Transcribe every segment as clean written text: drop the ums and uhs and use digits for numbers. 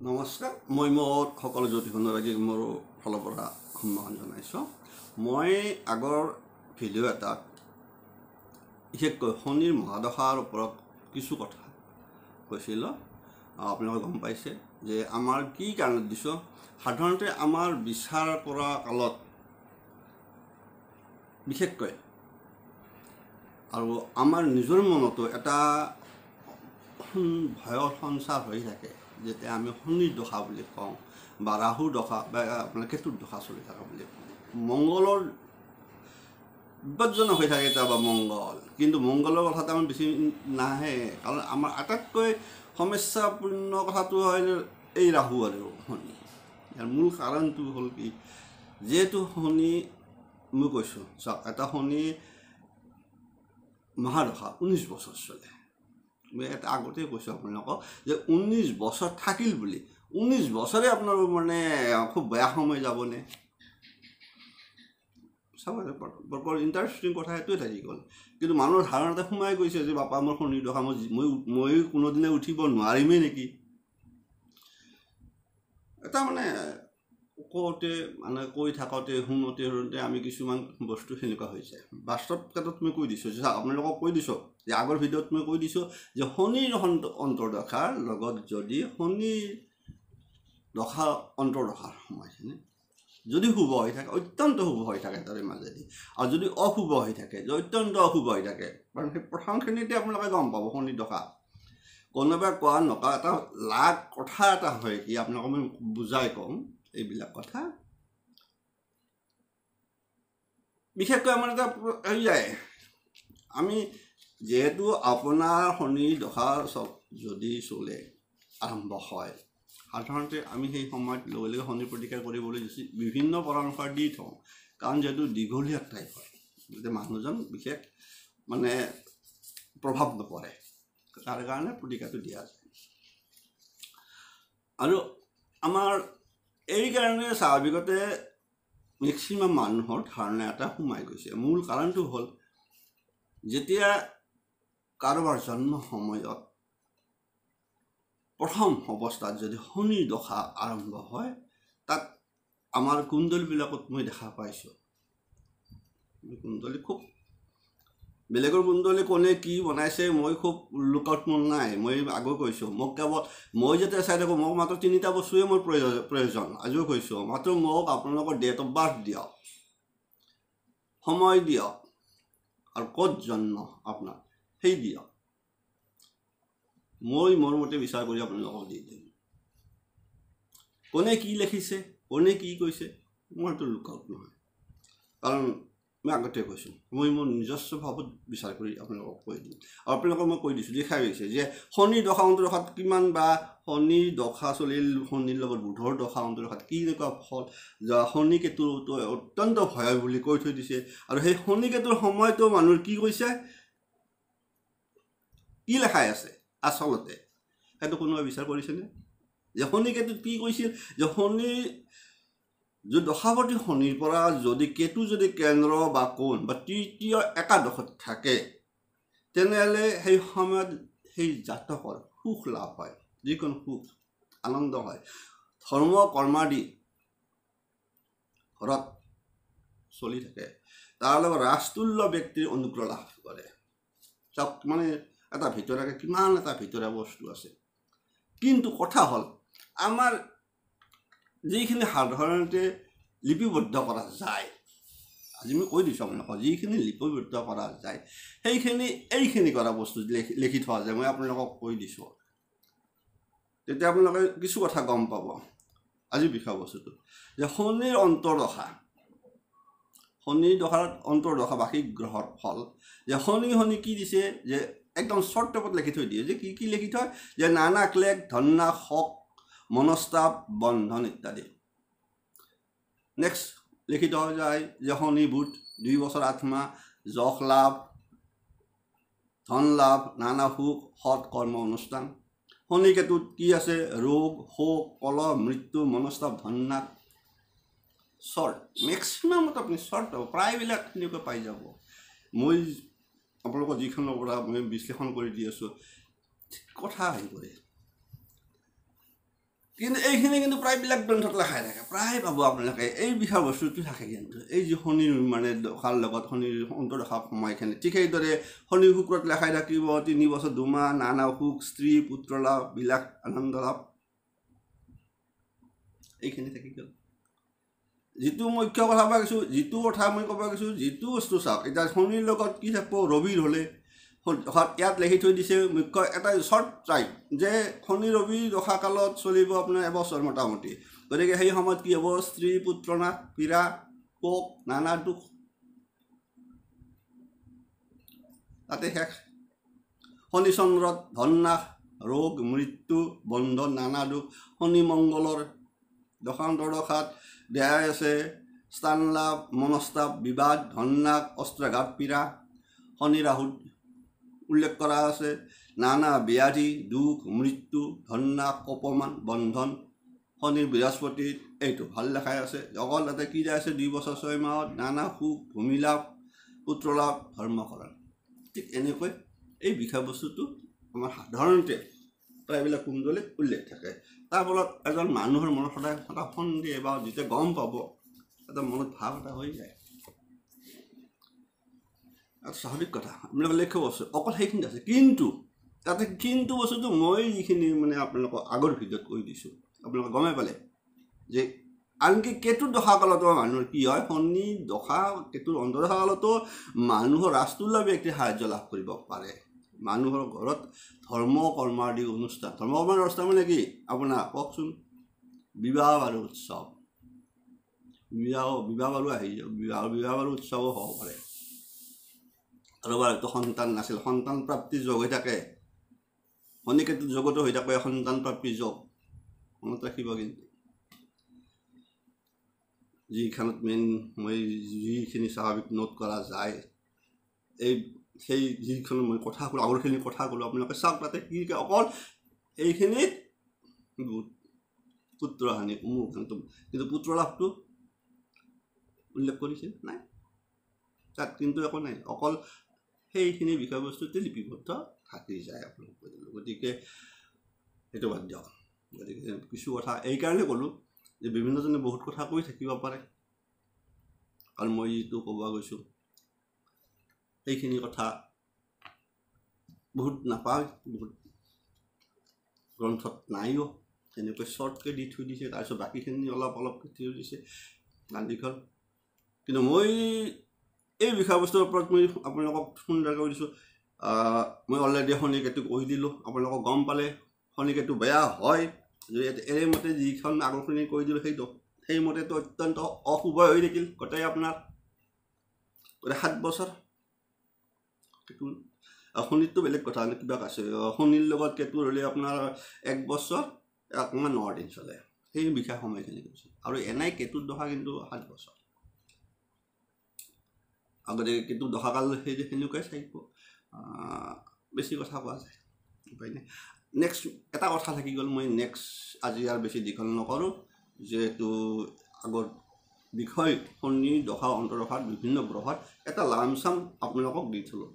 নমস্কাৰ মই মোৰ সকলো জ্যোতিষ অনুৰাগীক মোৰ ফালৰ পৰা সন্মান জনাইছোঁ। মই আগৰ ভিডিঅ' এটাত বিশেষকৈ শনিৰ মহাদশাৰ ওপৰত কিছু কথা কৈছিলোঁ। আপোনালোকে গম পাইছে যে আমাৰ কি কাৰণত দিছোঁ। সাধাৰণতে আমাৰ বিচাৰ কৰা কালত বিশেষকৈ আৰু আমাৰ নিজৰ মনতো এটা ভয়ৰ সঞ্চাৰ হৈ থাকে, যেতিয়া আমি শনিৰ দশা বুলি কওঁ বা ৰাহুৰ দশা বা আপোনাৰ কেতুৰ দশা চলি থকা বুলি কওঁ। মংগলৰ বিপদজনক হৈ থাকে কেতিয়াবা মংগল, কিন্তু মংগলৰ কথাটো আমাৰ বেছি নাহে, কাৰণ আমাৰ আটাইতকৈ সমস্যাপূৰ্ণ কথাটো হয় এই ৰাহু আৰু শনি। ইয়াৰ মূল কাৰণটো হ'ল কি, যিহেতু শনি মই কৈছোঁ চাওক, এটা শনি মহাদশা 19 বছৰ চলে। মই এটা আগতে কৈছোঁ আপোনালোকক যে 19 বছৰ থাকিল বুলি 19 বছৰে আপোনাৰ মানে খুব বেয়া সময় যাবনে? চাব বৰ ইণ্টাৰেষ্টিং কথা সেইটোৱে থাকি গ'ল। কিন্তু মানুহৰ ধাৰণাতে সোমাই গৈছে যে বাপা মোৰ শনিৰ দশা, মই কোনোদিনে উঠিব নোৱাৰিমেই নেকি। এটা মানে কওঁতে মানে কৈ থাকোঁতে শুনোতে আমি কিছুমান বস্তু সেনেকুৱা হৈ যায়। বাস্তৱ ক্ষেত্ৰত মই কৈ দিছোঁ যে আপোনালোকক কৈ দিছোঁ যে আগৰ ভিডিঅ'ত মই কৈ দিছোঁ যে শনিৰ অন্তৰ্দশাৰ লগত যদি শনিৰ দশা অন্তৰ্দশাৰ সময়খিনি যদি শুভ হৈ থাকে, অত্যন্ত শুভ হৈ থাকে তাৰে মাজেদি, আৰু যদি অশুভ হৈ থাকে, যে অত্যন্ত অশুভ হৈ থাকে, কাৰণ সেই প্ৰথমখিনিতে আপোনালোকে গম পাব শনিৰ দশা কোনোবাই কোৱা নকোৱা এটা লাগ কথা এটা হয় কি, আপোনালোকক মই বুজাই ক'ম এইবিলাক কথা। বিশেষকৈ আমাৰ এটা হৈ যায়, আমি যিহেতু আপোনাৰ শনিৰ দশা যদি চলে আৰম্ভ হয়, সাধাৰণতে আমি সেই সময়ত লগে লগে শনিৰ প্ৰতিকাৰ কৰিবলৈ বিভিন্ন পৰামৰ্শ দি থওঁ, কাৰণ যিহেতু দীঘলীয়া টাইপ হয়, গতিকে মানুহজন বিশেষ মানে প্ৰভাৱ নপৰে, তাৰ কাৰণে প্ৰতিকাৰটো দিয়া যায়। আৰু আমাৰ এইকাৰণে স্বাভাৱিকতে মেক্সিমাম মানুহৰ ধাৰণা এটা সোমাই গৈছে। মূল কাৰণটো হ'ল, যেতিয়া কাৰোবাৰ জন্ম সময়ত প্ৰথম অৱস্থাত যদি শনিৰ দশা আৰম্ভ হয়, তাত আমাৰ কুণ্ডলীবিলাকত মই দেখা পাইছোঁ, কুণ্ডলী খুব বেলেগৰ কুণ্ডলী কোনে কি বনাইছে মই খুব লুকআউট মোৰ নাই। মই আগেও কৈছোঁ, মোক কেৱল মই যেতিয়া চাই থাকোঁ, মোক মাত্ৰ 3টা বস্তুৱে মোৰ প্ৰয়োজন। আজিও কৈছোঁ, মাত্ৰ মোক আপোনালোকৰ ডেট অফ বাৰ্থ দিয়ক, সময় দিয়ক, আৰু ক'ত জন্ম আপোনাৰ সেই দিয়ক, মই মোৰ মতে বিচাৰ কৰি আপোনালোকক দি দিম। কোনে কি লিখিছে, কোনে কি কৈছে, মোৰ সেইটো লুকআউট নহয়, কাৰণ মই আগতে কৈছোঁ মই মোৰ নিজস্ব ভাৱত বিচাৰ কৰি আপোনালোকক কৈ দিম। আৰু আপোনালোকক মই কৈ দিছোঁ, দেখাই গৈছে যে শনিৰ দশা অন্তৰ্দশাত কিমান, বা শনিৰ দশা চলিল শনিৰ লগত বুধৰ দশা অন্তৰ্দশাত কি এনেকুৱা ফল, শনি কেতুটো অত্যন্ত ভয় বুলি কৈ থৈ দিছে। আৰু সেই শনি কেতুৰ সময়তো মানুহৰ কি কৈছে, কি লেখাই আছে আচলতে সেইটো কোনোবাই বিচাৰ কৰিছেনে? যে শনি কেতুত কি কৈছিল, যে শনি যদি দশাপতি শনিৰ পৰা যদি কেতু যদি কেন্দ্ৰ বা কোণ বা তৃতীয় একাদশত থাকে, তেনেহ'লে সেই সময়ত সেই জাতকৰ সুখ লাভ হয়, যিকোনো সুখ আনন্দ হয়, ধৰ্ম কৰ্মাদি ঘৰত চলি থাকে, তাৰ লগত ৰাজতুল্য ব্যক্তিৰ অনুগ্ৰহ লাভ কৰে। চাওক মানে এটা ভিতৰাকে কিমান এটা ভিতৰীয়া বস্তু আছে। কিন্তু কথা হ'ল, আমাৰ যিখিনি সাধাৰণতে লিপিবদ্ধ কৰা যায়, আজি মই কৈ দিছোঁ আপোনালোকক, যিখিনি লিপিবদ্ধ কৰা যায় সেইখিনি এইখিনি কৰা বস্তু লিখি থোৱা যায়, মই আপোনালোকক কৈ দিছোঁ, তেতিয়া আপোনালোকে কিছু কথা গম পাব। আজিৰ বিষয়বস্তুটো যে শনিৰ অন্তৰ্দশা, শনিৰ দশাৰ অন্তৰ্দশা বাৰ্ষিক গ্ৰহৰ ফল, যে শনি কি দিছে, যে একদম শ্বৰ্ট টাইপত লিখি থৈ দিয়ে, যে কি কি লিখি থয়, যে নানা ক্লেশ ধন্যা শক মনস্তাপ বন্ধন ইত্যাদি। নেক্সট লিখি থোৱা যায় যে শনি বুধ 2 বছৰ 8 মাহ, যশ লাভ, ধন লাভ, নানা সুখ, সৎ কৰ্ম অনুষ্ঠান। শনি কেতুত কি আছে, ৰোগ শোক কলহ মৃত্যু মনস্তাপ ধন্যা। শ্বৰ্ট মেক্সিমামত আপুনি শ্বৰ্ট প্ৰায়বিলাক সেনেকৈ পাই যাব। মই আপোনালোকৰ যিখনৰ পৰা মই বিশ্লেষণ কৰি দি আছোঁ, কথা আহি পৰে। কিন্তু এইখিনি কিন্তু প্ৰায়বিলাক গ্ৰন্থত লেখাই থাকে, প্ৰায় পাব আপোনালোকে এই বিষয়বস্তুটো থাকে। কিন্তু এই যি শনিৰ মানে দশাৰ লগত শনিৰ অন্তৰ্দশাৰ সময়খিনি ঠিক সেইদৰে শনি শুক্ৰত লেখাই থাকিব 3 বছৰ 2 মাহ, নানা সুখ, স্ত্ৰী পুত্ৰ লাভ, বিলাস আনন্দ লাভ, এইখিনি থাকি গ'ল। যিটো মুখ্য কথা ক'ব গৈছোঁ, যিটো কথা মই ক'ব গৈছোঁ, যিটো বস্তু চাওক, এতিয়া শনিৰ লগত কি থাকিব, ৰবিৰ হ'লে ইয়াত লিখি থৈ দিছে মুখ্য এটা শ্বৰ্ট টাইম যে শনি ৰবি দশাকালত চলিব আপোনাৰ এবছৰ মোটামুটি। গতিকে সেই সময়ত কি হ'ব, স্ত্ৰী পুত্ৰনাশ, পীড়া, শোক, নানা দুখ, তাতে শেষ। শনি চন্দ্ৰত ধননাশ, ৰোগ, মৃত্যু, বন্ধন, নানা দুখ। শনি মংগলৰ দশান্তৰ্দশাত দেহাই আছে স্থান লাভ, মনস্তাপ, বিবাদ, ধননাশ, অস্ত্ৰাঘাত, পীড়া। শনি ৰাহুত উল্লেখ কৰা আছে নানা ব্যাধি, দুখ, মৃত্যু, ধননাশ, অপমান, বন্ধন। শনি বৃহস্পতিত এইটো ভাল লেখাই আছে, অকল তাতে কি যায় আছে 2 বছৰ 6 মাহত নানা সুখ, ভূমি লাভ, পুত্ৰ লাভ, ধৰ্মকৰণ। ঠিক এনেকৈ এই বিষয়বস্তুটো আমাৰ সাধাৰণতে প্ৰায়বিলাক কুণ্ডলীত উল্লেখ থাকে। তাৰ ফলত এজন মানুহৰ মনত সদায় এটা সন্দেহ বা যেতিয়া গম পাব এটা মনত ভাৱ এটা হৈ যায়, স্বাভাৱিক কথা। আপোনালোকে লক্ষ্য বস্তু অকল সেইখিনি আছে, কিন্তু তাতে কিন্তু বস্তুটো মই যিখিনি মানে আপোনালোকক আগৰ ভিডিঅ'ত কৈ দিছোঁ, আপোনালোকে গমেই পালে যে আনকি কেতুৰ দশাকালতো মানুহৰ কি হয়, শনি দশা কেতুৰ অন্তৰ্দশাকালতো মানুহৰ ৰাজতুল্য ব্যক্তি সাহায্য লাভ কৰিব পাৰে। মানুহৰ ঘৰত ধৰ্ম কৰ্মাদি অনুষ্ঠান, ধৰ্ম কৰ্মাদি অনুষ্ঠান মানে কি আপোনাৰ কওকচোন, বিবাহ বাৰু উৎসৱ, বিবাহ বাৰু আহি যাব, বিবাহ বাৰু উৎসৱো হ'ব পাৰে। কাৰোবাৰ হয়তো সন্তান নাছিল, সন্তান প্ৰাপ্তিৰ যোগ হৈ থাকে, শনিকেতুৰ যোগতো হৈ থাকে সন্তান প্ৰাপ্তিৰ যোগ, মনত ৰাখিব। কিন্তু যিখনত মেইন মই যিখিনি স্বাভাৱিক নোট কৰা যায়, সেই যিখন মই কথা ক'লোঁ, আগৰখিনি কথা ক'লোঁ, আপোনালোকে চাওক তাতে কি অকল এইখিনিত পুত্ৰ হানি অমুক, কিন্তু পুত্ৰ লাভটো উল্লেখ কৰিছে নাই, তাত কিন্তু একো নাই, অকল সেইখিনি বিষয়বস্তুতে লিপিবদ্ধ থাকি যায় আপোনালোক। গতিকে সেইটো বাদ দিয়ক। গতিকে কিছু কথা এইকাৰণে ক'লোঁ যে বিভিন্নজনে বহুত কথা কৈ থাকিব পাৰে, কাৰণ মই যিটো ক'ব গৈছোঁ সেইখিনি কথা বহুত নাপায়, বহুত গ্ৰন্থত নাইও, তেনেকৈ শ্বৰ্টকৈ দি থৈ দিছে, তাৰপিছত বাকীখিনি অলপ অলপকৈ থৈ দিছে দীঘল। কিন্তু মই এই বিষয়বস্তুৰ ওপৰত মই আপোনালোকক সুন্দৰকৈ কৈ দিছোঁ। মই অলৰেডি শনিকেতু কৈ দিলোঁ, আপোনালোকক গম পালে শনিকেতু বেয়া হয় যদি এইমতে যিখন আগৰখিনি কৈ দিলোঁ সেইমতেতো অত্যন্ত অশুভ হৈ থাকিল গোটেই আপোনাৰ গোটেই 7 বছৰ। কেতু শনিতটো বেলেগ কথা, কিবা আছে শনিৰ লগত কেতুৰ হ'লে আপোনাৰ 1 বছৰ 1 মাহ 9 দিন চলে, সেই বিষয় সময়খিনি কৈছোঁ। আৰু এনেই কেতুৰ দশা কিন্তু 7 বছৰ। আগতে কেতু দশাকাল সেই যে সেনেকুৱাই চাইব, বেছি কথা কোৱা যায় উপায় নাই। নেক্সট এটা কথা থাকি গ'ল, মই আজি আৰু বেছি দীঘল নকৰোঁ, যিহেতু আগৰ বিষয় শনি দশা অন্তৰ্দশাত বিভিন্ন গ্ৰহত এটা লামচাম আপোনালোকক দি থলোঁ,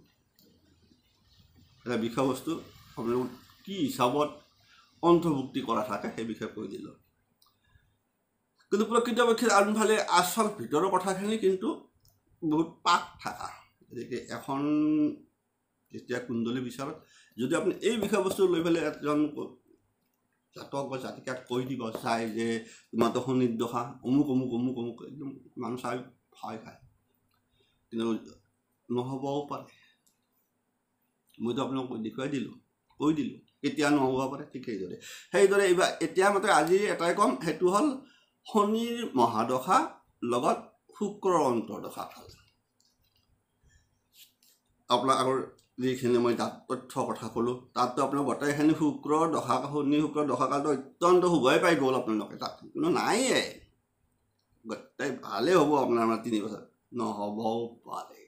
এটা বিষয়বস্তু আপোনালোক কি হিচাপত অন্তৰ্ভুক্তি কৰা থাকে সেই বিষয়ে কৈ দিলোঁ। কিন্তু প্ৰকৃতপক্ষে আনফালে আচল ভিতৰৰ কথাখিনি কিন্তু বহুত পাক থকা। গতিকে এখন যেতিয়া কুণ্ডলী বিচাৰত যদি আপুনি এই বিষয়বস্তু লৈ পেলাই এজন জাতক বা জাতিকাক কৈ দিব চাই যে তোমাৰতো শনিৰ দশা অমুক অমুক অমুক অমুক, একদম মানুহ চাই ভয় খায়, কিন্তু নহ'বও পাৰে। মইতো আপোনাক দেখুৱাই দিলোঁ, কৈ দিলোঁ কেতিয়া নহ'ব পাৰে, ঠিক সেইদৰে এতিয়া মতে আজি এটাই ক'ম, সেইটো হ'ল শনিৰ মহাদশা লগত শুক্ৰৰ অন্তৰ্দশা কাল। আপোনাক আগৰ যিখিনি মই তাত তথ্য কথা ক'লোঁ, তাততো আপোনাক গোটেইখিনি শনি শুক্ৰৰ দশাকালটো অত্যন্ত শুভই পাই গ'ল আপোনালোকে, তাত কিন্তু নাইয়ে, গোটেই ভালেই হ'ব আপোনাৰ 3 বছৰ, নহ'বও পাৰে।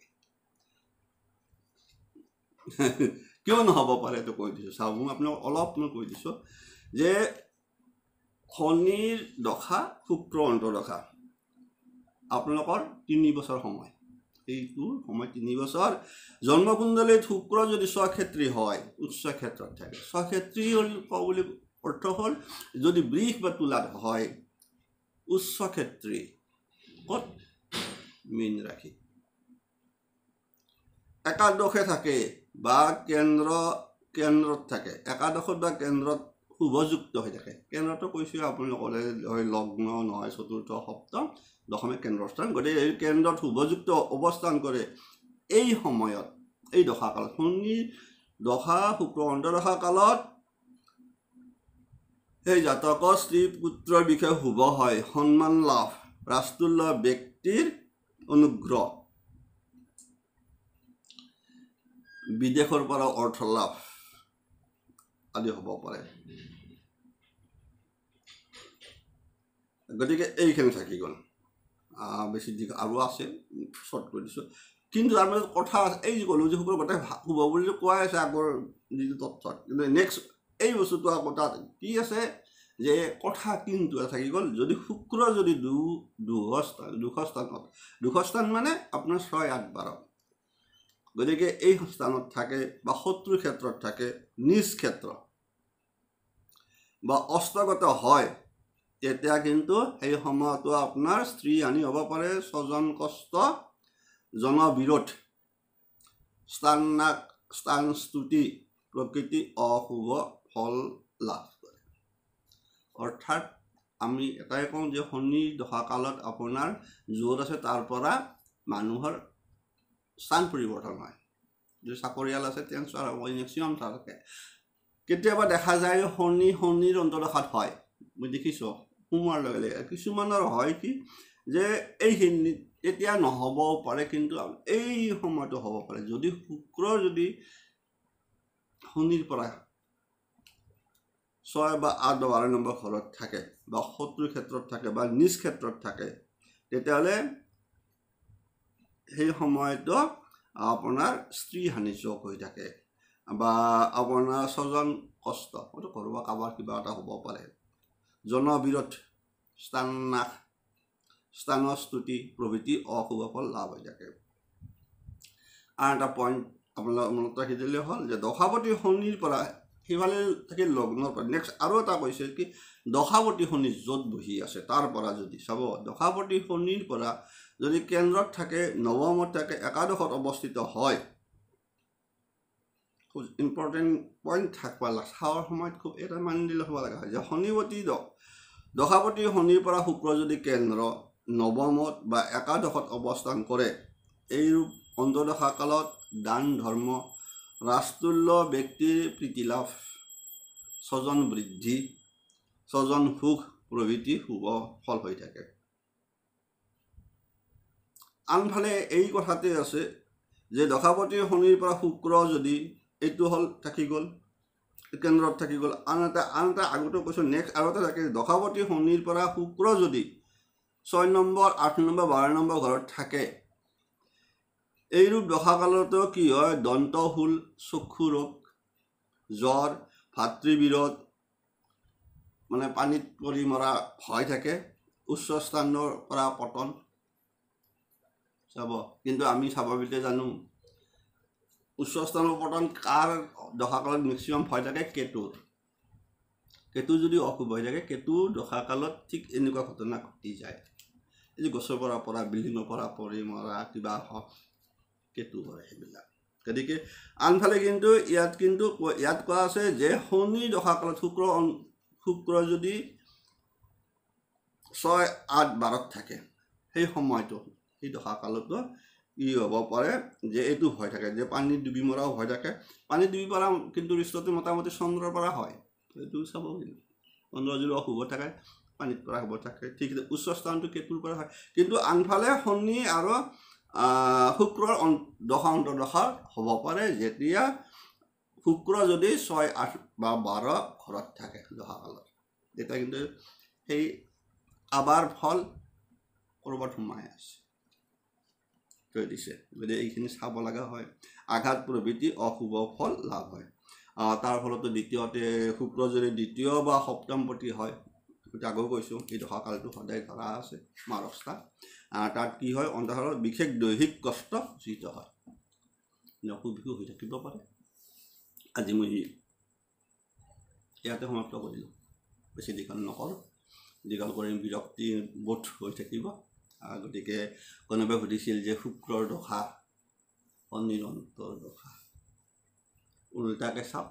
কিয় নহ'ব পাৰে এইটো কৈ দিছোঁ চাওক, মই আপোনাক অলপ মই কৈ দিছোঁ যে শনিৰ দশা শুক্ৰ অন্তৰ্দশা আপোনালোকৰ 3 বছৰ সময়, এইটো সময় 3 বছৰ। জন্মকুণ্ডলীত শুক্ৰ যদি স্বক্ষেত্ৰী হয়, উচ্চ ক্ষেত্ৰত থাকে, স্বক্ষেত্ৰী বুলি অৰ্থ হ'ল যদি বৃষ বা তুলাত হয় উচ্চ ক্ষেত্ৰী ক'ত মীন ৰাশি একাদশে থাকে বা কেন্দ্ৰত থাকে একাদশত বা কেন্দ্ৰত শুভযুক্ত হৈ থাকে কেন্দ্ৰটো কৈছোঁ আপোনালোকলে হয় লগ্ন নহয় চতুৰ্থ সপ্তম দশমে কেন্দ্ৰস্থান গতিকে এই কেন্দ্ৰত শুভযুক্ত অৱস্থান কৰে এই সময়ত এই দশাকালত শনি দশা শুক্ৰ অন্তৰ্দশা কালত সেই জাতকৰ স্ত্ৰী পুত্ৰৰ বিষয়ে শুভ হয় সন্মান লাভ ৰাজতুল্য ব্যক্তিৰ অনুগ্ৰহ বিদেশৰ পৰা অৰ্থ লাভ আদি হ'ব পাৰে গতিকে এইখিনি থাকি গ'ল বেছি দিশ আৰু আছে শ্বৰ্ট কৰি দিছোঁ কিন্তু তাৰ মাজত কথা আছে এই যে ক'লোঁ যে শুক্ৰ গোটেই শুভ বুলি কোৱাই আছে আগৰ যিটো তথ্যত কিন্তু নেক্সট এই বস্তুটো আকৌ তাত কি আছে যে কথা কিন্তু থাকি গ'ল যদি শুক্ৰ যদি দুখস্থান মানে আপোনাৰ 6, 8, 12 গতিকে এই স্থানত থাকে বা শত্ৰু ক্ষেত্ৰত থাকে নিজ ক্ষেত্ৰ বা অস্তগত হয় তেতিয়া কিন্তু সেই সময়তো আপোনাৰ স্ত্ৰী হানি হ'ব পাৰে স্বজন কষ্ট জনবিৰোধ স্থান স্তুতি প্ৰকৃতি অশুভ ফল লাভ কৰে অৰ্থাৎ আমি এটাই কওঁ যে শনি দশাকালত আপোনাৰ য'ত আছে তাৰ পৰা মানুহৰ স্থান পৰিৱৰ্তন হয় যদি চাকৰিয়াল আছে ট্ৰেন্সফাৰ হ'ব মেক্সিমাম থাকে কেতিয়াবা দেখা যায় শনিৰ অন্তৰ্দশাত হয় মই দেখিছোঁ সোমোৱাৰ লগে লগে কিছুমানৰ হয় কি যে এইখিনি এতিয়া নহ'বও পাৰে কিন্তু এই সময়টো হ'ব পাৰে যদি শুক্ৰ যদি শনিৰ পৰা 6 বা 8 বা 12 নম্বৰ ঘৰত থাকে বা শত্ৰু ক্ষেত্ৰত থাকে বা নিজ ক্ষেত্ৰত থাকে তেতিয়াহ'লে সেই সময়তো আপোনাৰ স্ত্ৰী হানি যোগ হৈ থাকে বা আপোনাৰ স্বজন কষ্ট হয়তো ঘৰুৱা কাৰোবাৰ কিবা এটা হ'ব পাৰে জনবিৰোধ স্থানস্তুতি প্ৰভৃতি অশুভ ফল লাভ হৈ থাকে আৰু এটা পইণ্ট আপোনালোক মনত ৰাখি দিলে হ'ল যে দশাপতি শনিৰ পৰা সিফালে থাকি লগ্নৰ পৰা নেক্সট আৰু এটা কৈছে কি দশাপতি শনি য'ত বহি আছে তাৰ পৰা যদি চাব দশাপতি শনিৰ পৰা যদি কেন্দ্ৰত থাকে নৱমত থাকে একাদশত অৱস্থিত হয় খুব ইম্পৰ্টেণ্ট পইণ্ট থাকিব লাগে চাৱাৰ সময়ত খুব এটা মানি দিলে হ'ব লগা হয় যে শনিপতি দশাপতি শনিৰ পৰা শুক্ৰ যদি কেন্দ্ৰ নৱমত বা একাদশত অৱস্থান কৰে এইৰূপ অন্তৰ্দশা কালত দান ধৰ্ম ৰাজতুল্য ব্যক্তিৰ প্ৰীতি লাভ স্বজন বৃদ্ধি স্বজন সুখ প্ৰভৃতি শুভ ফল হৈ থাকে আনফালে এই কথাতে আছে যে দশাপতি শনিৰ পৰা শুক্ৰ যদি এইটো হ'ল থাকি গ'ল কেন্দ্ৰত থাকি গ'ল আন এটা আগতে কৈছোঁ নেক্সট আৰু এটা থাকে দশাপতি শনিৰ পৰা শুক্ৰ যদি 6 নম্বৰ 8 নম্বৰ 12 নম্বৰ ঘৰত থাকে এইৰূপ দশাকালতো কি হয় দন্তশূল চক্ষু ৰোগ জ্বৰ ভাতৃবিৰোধ মানে পানীত পৰি মৰা ভয় থাকে উচ্চ স্থানৰ পৰা পতন চাব কিন্তু আমি স্বাভাৱিকতে জানো উচ্চ স্থানৰ পতন কাৰ দশাকালত মেক্সিমাম ভয় থাকে কেতু যদি অশুভ হৈ থাকে কেতু দশাকালত ঠিক এনেকুৱা ঘটনা ঘটি যায় এই যে গছৰ পৰা বিল্ডিঙৰ পৰা পৰি মৰা কিবা হওক কেতু হয় সেইবিলাক গতিকে আনফালে কিন্তু ইয়াত কোৱা আছে যে শনি দশাকালত শুক্ৰ যদি 6, 8, 12 থাকে সেই সময়টো সেই দশাকালতো ই হ'ব পাৰে যে এইটো ভয় থাকে যে পানীত ডুবি মৰাও ভয় থাকে পানীত ডুবি পৰা কিন্তু ৰিষ্টটো মোটামুটি চন্দ্ৰৰ পৰা হয় এইটো চাব কিন্তু চন্দ্ৰ যদি অশুভ থাকে পানীত পৰা হ'ব থাকে ঠিক উচ্চ স্থানটো কেতুৰ পৰা হয় কিন্তু আনফালে শনি আৰু শুক্ৰৰ দশা অন্তৰ্দশা হ'ব পাৰে যেতিয়া শুক্ৰ যদি 6, 8 বা 12 ঘৰত থাকে দশাকালত তেতিয়া কিন্তু সেই আবাৰ ফল ক'ৰবাত সোমাই আছে থৈ দিছে গতিকে এইখিনি চাব লগা হয় আঘাত প্ৰভৃতি অশুভ ফল লাভ হয় তাৰ ফলতো দ্বিতীয়তে শুক্ৰ যদি দ্বিতীয় বা সপ্তমপতি হয় আগেও কৈছোঁ এই দশাকালটো সদায় ধৰা আছে মাৰস্থা তাত কি হয় অন্তৰত বিশেষ দৈহিক কষ্ট সূচিত হয় অসুখ বিসুখ হৈ থাকিব পাৰে আজি মই ইয়াতে সমাপ্ত কৰিলোঁ, বেছি দীঘল নকৰোঁ, দীঘল কৰিম বিৰক্তি বোধ হৈ থাকিব। গতিকে কোনোবাই সুধিছিল যে শুক্ৰৰ দশা শনিৰ অন্তৰ দশা, উল্টাকৈ চাওক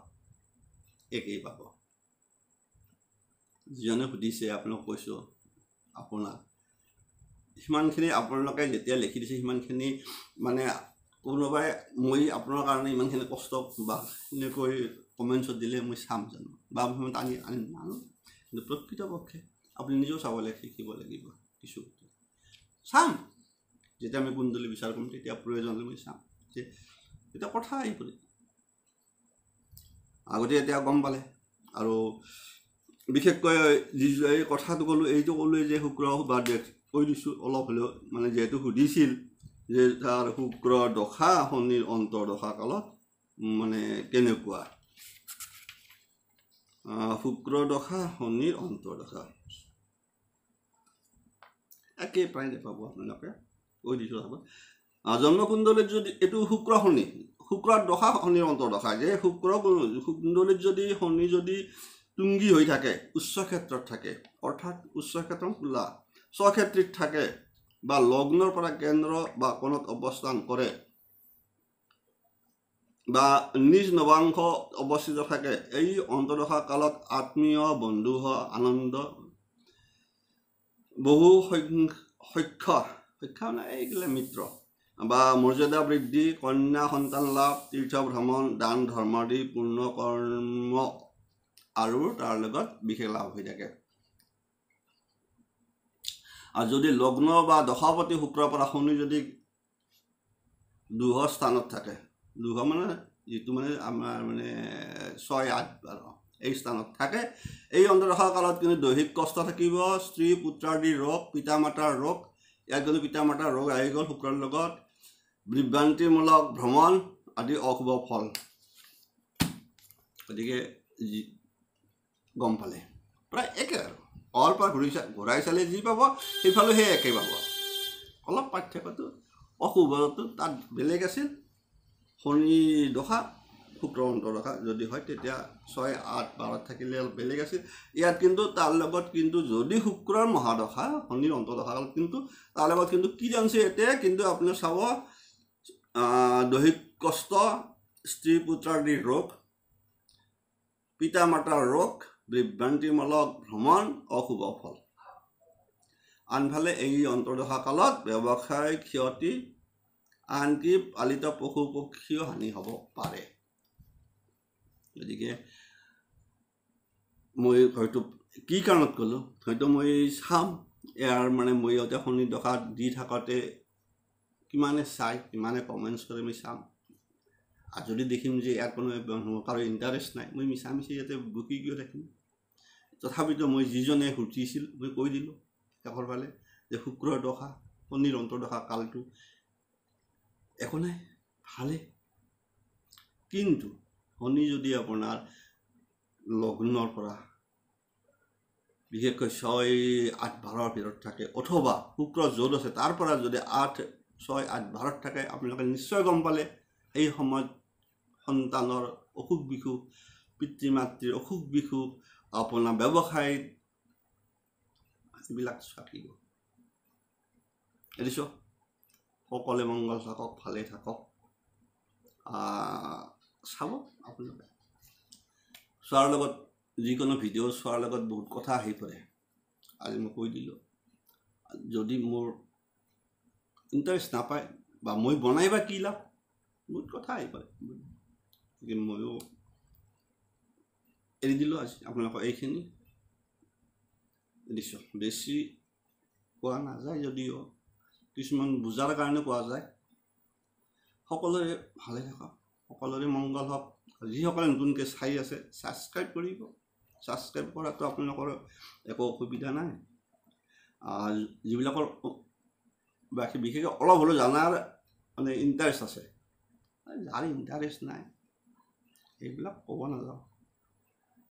একেই পাব। যিজনে সুধিছে আপোনাক কৈছোঁ, আপোনাক সিমানখিনি আপোনালোকে যেতিয়া লিখি দিছে সিমানখিনি মানে কোনোবাই মই আপোনাৰ কাৰণে ইমানখিনি কষ্ট বা এনেকৈ কমেণ্টছত দিলে মই চাম জানো বা আনি নানো, কিন্তু প্ৰকৃতপক্ষে আপুনি নিজেও চাবলৈ শিকিব লাগিব। কিছু চাম, যেতিয়া আমি কুণ্ডলী বিচাৰ কৰিম তেতিয়া প্ৰয়োজন হ'লে মই চাম যে এতিয়া কথা আহি পৰে। আগতে এতিয়া গম পালে। আৰু বিশেষকৈ এই কথাটো ক'লোঁ, এইটো ক'লোৱে যে শুক্ৰ বা কৈ দিছোঁ অলপ হ'লেও, মানে যিহেতু সুধিছিল যে তাৰ শুক্ৰ দশা শনিৰ অন্তৰ দশা কালত মানে কেনেকুৱা, শুক্ৰ দশা শনিৰ অন্তৰ দশা একেই প্ৰায় দেখাব আপোনালোকে, কৈ দিছোঁ চাব। জন্মকুণ্ডলীত যদি এইটো শুক্ৰৰ দশা শনিৰ অন্তৰ দশা, যে শুক্ৰ কুণ্ডলীত যদি শনি যদি তুংগী হৈ থাকে, উচ্চ ক্ষেত্ৰত থাকে, অৰ্থাৎ উচ্চ ক্ষেত্ৰ খোলা স্বক্ষেত্ৰীত থাকে বা লগ্নৰ পৰা কেন্দ্ৰ বা কোণত অৱস্থান কৰে বা নিজ নৱাংশ অৱস্থিত থাকে, এই অন্তৰ্দশা কালত আত্মীয় বন্ধু আনন্দ বহু সখ্য মানে এইগিলা মিত্ৰ বা মৰ্যাদা বৃদ্ধি, কন্যা সন্তান লাভ, তীৰ্থ ভ্ৰমণ, দান ধৰ্ম আদি পূৰ্ণ কৰ্ম আৰু তাৰ লগত বিশেষ লাভ হৈ থাকে। আৰু যদি লগ্ন বা দশাপতি শুক্ৰৰ পৰা শনি যদি দুহ স্থানত থাকে, দুহ মানে যিটো মানে আমাৰ মানে 6, 8, 12 এই স্থানত থাকে, এই অন্তৰ্দশা কালত কিন্তু দৈহিক কষ্ট থাকিব, স্ত্ৰী পুত্ৰাদিৰ ৰোগ, পিতা মাতাৰ ৰোগ, ইয়াত কিন্তু পিতা মাতাৰ ৰোগ আহি গ'ল শুক্ৰৰ লগত, বিভ্ৰান্তিমূলক ভ্ৰমণ আদি অশুভ ফল। গতিকে গম পালে প্ৰায় একে আৰু অলপ ঘূৰাই চালে যি পাব সেইফালে সেই একে পাব, অলপ পাৰ্থক্যটো অশুভটো তাত বেলেগ আছিল। শনি দশা শুক্ৰ অন্তৰ্দশা যদি হয় তেতিয়া 6, 8, 12 থাকিলে অলপ বেলেগ আছিল। ইয়াত কিন্তু তাৰ লগত কিন্তু যদি শুক্ৰৰ মহাদশা শনিৰ অন্তৰ্দশা কিন্তু তাৰ লগত কিন্তু কি জানিছে এতিয়া কিন্তু আপুনি চাব, দৈহিক কষ্ট, স্ত্ৰী পুত্ৰাদিৰ ৰোগ, পিতা মাতাৰ ৰোগ, বিভ্ৰান্তিমূলক ভ্ৰমণ, অশুভ ফল। আনফালে এই অন্তৰ্দশা কালত ব্যৱসায় ক্ষতি, আনকি পালিত পশু পক্ষীও হানি হ'ব পাৰে। গতিকে মই হয়তো কি কাৰণত ক'লোঁ, হয়তো মই চাম ইয়াৰ মানে মই ইয়াতে শনি দশা দি থাকোঁতে কিমানে চাই কিমানে কমেণ্টছ কৰে মই চাম। আৰু যদি দেখিম যে ইয়াৰ কোনো কাৰো ইণ্টাৰেষ্ট নাই, মই মিছামিছি ইয়াতে বকি কিয় থাকিম। তথাপিতো মই যিজনে সুধিছিল মই কৈ দিলোঁ শেষৰ ফালে যে শুক্ৰৰ দশা শনিৰ অন্তৰ্দশা কালটো একো নাই, ভালে। কিন্তু শনি যদি আপোনাৰ লগ্নৰ পৰা বিশেষকৈ 6, 8, 12 ভিতৰত থাকে, অথবা শুক্ৰ য'ত আছে তাৰ পৰা যদি 8, 6, 8, 12 থাকে, আপোনালোকে নিশ্চয় গম পালে এই সময়ত সন্তানৰ অসুখ বিসুখ, পিতৃ মাতৃৰ অসুখ বিসুখ, আপোনাৰ ব্যৱসায় এইবিলাক থাকিব। এৰিছোঁ, সকলোৱে মংগল থাকক, ভালে থাকক। চাব আপোনালোকে চোৱাৰ লগত, যিকোনো ভিডিঅ' চোৱাৰ লগত বহুত কথা আহি পৰে। আজি মই কৈ দিলোঁ, যদি মোৰ ইণ্টাৰেষ্ট নাপায় বা মই বনাই বা কি লাভ, বহুত কথা আহি পৰে। ময়ো এৰি দিলোঁ আজি আপোনালোকৰ এইখিনি দিছোঁ। বেছি কোৱা নাযায় যদিও কিছুমান বুজাৰ কাৰণে কোৱা যায়। সকলোৰে ভালে থাকক, সকলোৰে মংগল হওক। যিসকলে নতুনকৈ চাই আছে ছাবস্ক্ৰাইব কৰিব, ছাবস্ক্ৰাইব কৰাটো আপোনালোকৰ একো অসুবিধা নাই। যিবিলাকৰ বিশেষকৈ অলপ হ'লেও জানাৰ মানে ইণ্টাৰেষ্ট আছে, যাৰ ইণ্টাৰেষ্ট নাই সেইবিলাক ক'ব নাযাওঁ।